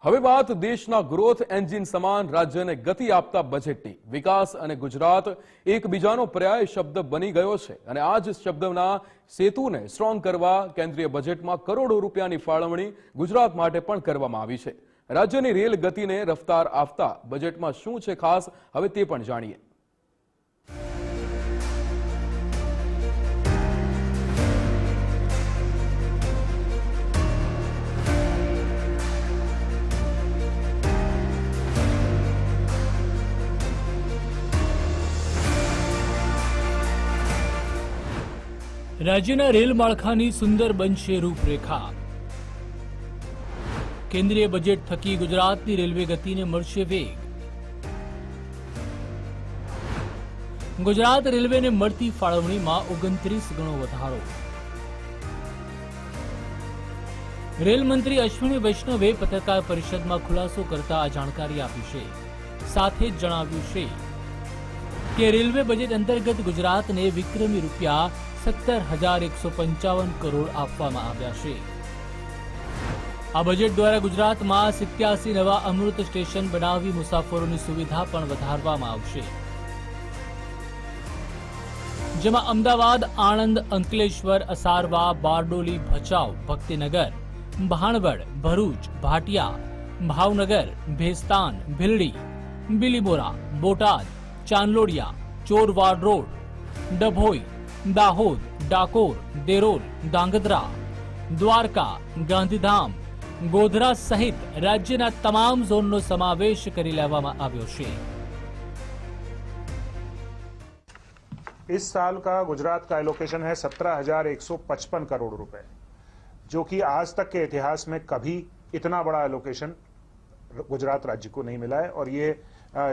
હવે વાત દેશના ગ્રોથ એન્જિન સમાન રાજ્યને ગતિ આપતા બજેટની. વિકાસ અને ગુજરાત એકબીજાનો પર્યાય શબ્દ બની ગયો છે અને આ જ શબ્દના સેતુને સ્ટ્રોંગ કરવા કેન્દ્રીય બજેટમાં કરોડો રૂપિયાની ફાળવણી ગુજરાત માટે પણ કરવામાં આવી છે. રાજ્યની રેલ ગતિને રફતાર આપતા બજેટમાં શું છે ખાસ, હવે તે પણ જાણીએ. રાજ્યના રેલ માળખાની સુંદર બનશે રૂપરેખા. કેન્દ્રીય બજેટ થકી ગુજરાતની રેલવે ગતિને મળશે વેગ. ગુજરાત રેલવેને મળતી ફાળવણીમાં 29 ગણો વધારો. રેલ મંત્રી અશ્વિની વૈષ્ણવે પત્રકાર પરિષદમાં ખુલાસો કરતા આ જાણકારી આપી છે. સાથે જ જણાવ્યું છે કે રેલવે બજેટ અંતર્ગત ગુજરાતને વિક્રમી રૂપિયા 17,155 કરોડ આપવામાં આવ્યા છે. આ બજેટ દ્વારા ગુજરાતમાં 87 નવા અમૃત સ્ટેશન બનાવી મુસાફરોની સુવિધા પણ વધારવામાં આવશે, જેમાં અમદાવાદ, આણંદ, અંકલેશ્વર, અસારવા, બારડોલી, ભચાઉ, ભક્તિનગર, ભાણવડ, ભરૂચ, ભાટિયા, ભાવનગર, ભેસ્તાન, ભીલડી, બિલીમોરા, બોટાદ, ચાંદલોડિયા, ચોરવાડ રોડ, ડભોઈ, દાહોદ, ડાકોર, દેરોલ, ધાંગધ્રા, દ્વારકા, ગાંધીધામ, ગોધરા સહિત રાજ્યના તમામ ઝોનનો સમાવેશ કરી લેવામાં આવ્યો છે. इस साल का गुजरात का एलोकेशन है 17,155 करोड़ रुपए, जो कि आज तक के इतिहास में कभी इतना बड़ा एलोकेशन गुजरात राज्य को नहीं मिला है. और ये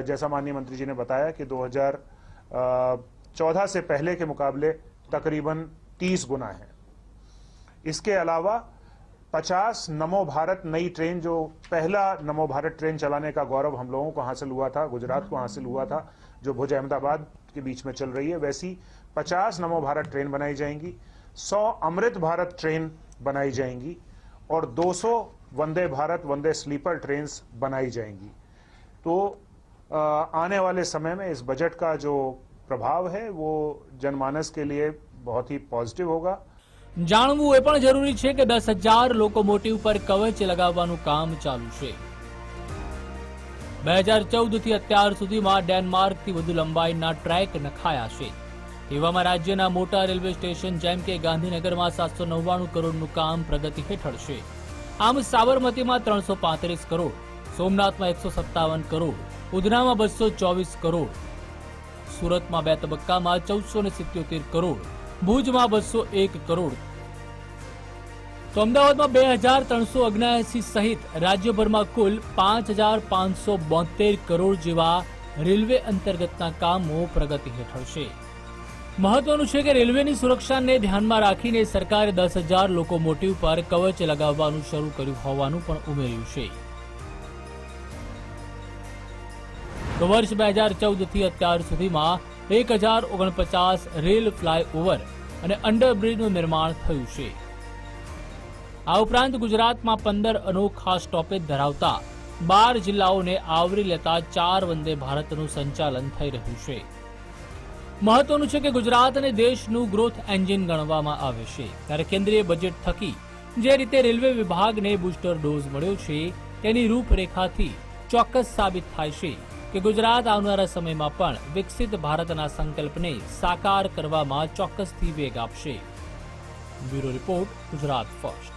जैसा माननीय मंत्री जी ने बताया कि 2014 से पहले के मुकाबले तकरीबन 30 गुना है. इसके अलावा 50 नमो भारत नई ट्रेन, जो पहला नमो भारत ट्रेन चलाने का गौरव हम लोगों को हासिल हुआ था, गुजरात को हासिल हुआ था, जो भुज अहमदाबाद के बीच में चल रही है, वैसी 50 नमो भारत ट्रेन बनाई जाएंगी, 100 अमृत भारत ट्रेन बनाई जाएंगी और 200 वंदे भारत वंदे स्लीपर ट्रेन बनाई जाएंगी. तो आने वाले समय में इस बजट का जो प्रभाव है वो जनमानस के लिए बहुत ही पॉजिटिव होगा. જાણવું એ પણ જરૂરી છે કે 10,000 લોકોમોટિવ પર કવચ લગાવવાનું કામ ચાલુ છે. 2014 થી અત્યાર સુધીમાં ડેનમાર્કથી વધુ લંબાઈના ટ્રેક નખાયા છે. તેવામાં રાજ્યના મોટા રેલવે સ્ટેશન જેમ કે ગાંધીનગરમાં 799 કરોડનું કામ પ્રગતિ હેઠળ છે. આમ સાબરમતીમાં 335 કરોડ, સોમનાથમાં 157 કરોડ, ઉધનામાં 224 કરોડ, સુરતમાં 2 તબક્કામાં 1477 કરોડ, ભુજમાં 201 કરોડ, તો અમદાવાદમાં 2,379 સહિત રાજ્યભરમાં કુલ 5,572 કરોડ જેવા રેલવે અંતર્ગતના કામો પ્રગતિ હેઠળ છે. મહત્વનું છે કે રેલવેની સુરક્ષાને ધ્યાનમાં રાખીને સરકારે 10,000 લોકોમોટિવ પર કવચ લગાવવાનું શરૂ કર્યું હોવાનું પણ ઉમેર્યું છે. તો વર્ષ 2014 થી અત્યાર સુધીમાં 1,049 રેલ ફ્લાયઓવર અને અંડરબ્રિજનું નિર્માણ થયું છે. આ ઉપરાંત ગુજરાતમાં 15 અનોખા સ્ટોપેજ ધરાવતા 12 જિલ્લાઓને આવરી લેતા 4 વંદે ભારતનું સંચાલન થઈ રહ્યું છે. મહત્વનું છે કે ગુજરાતને દેશનું ગ્રોથ એન્જિન ગણવામાં આવે છે, ત્યારે કેન્દ્રીય બજેટ થકી જે રીતે રેલવે વિભાગને બુસ્ટર ડોઝ મળ્યો છે તેની રૂપરેખાથી ચોક્કસ સાબિત થાય છે કે ગુજરાત આવનારા સમયમાં પણ વિકસિત ભારતના સંકલ્પને સાકાર કરવામાં ચોક્કસથી વેગ આપશે. Bureau report, Gujarat first.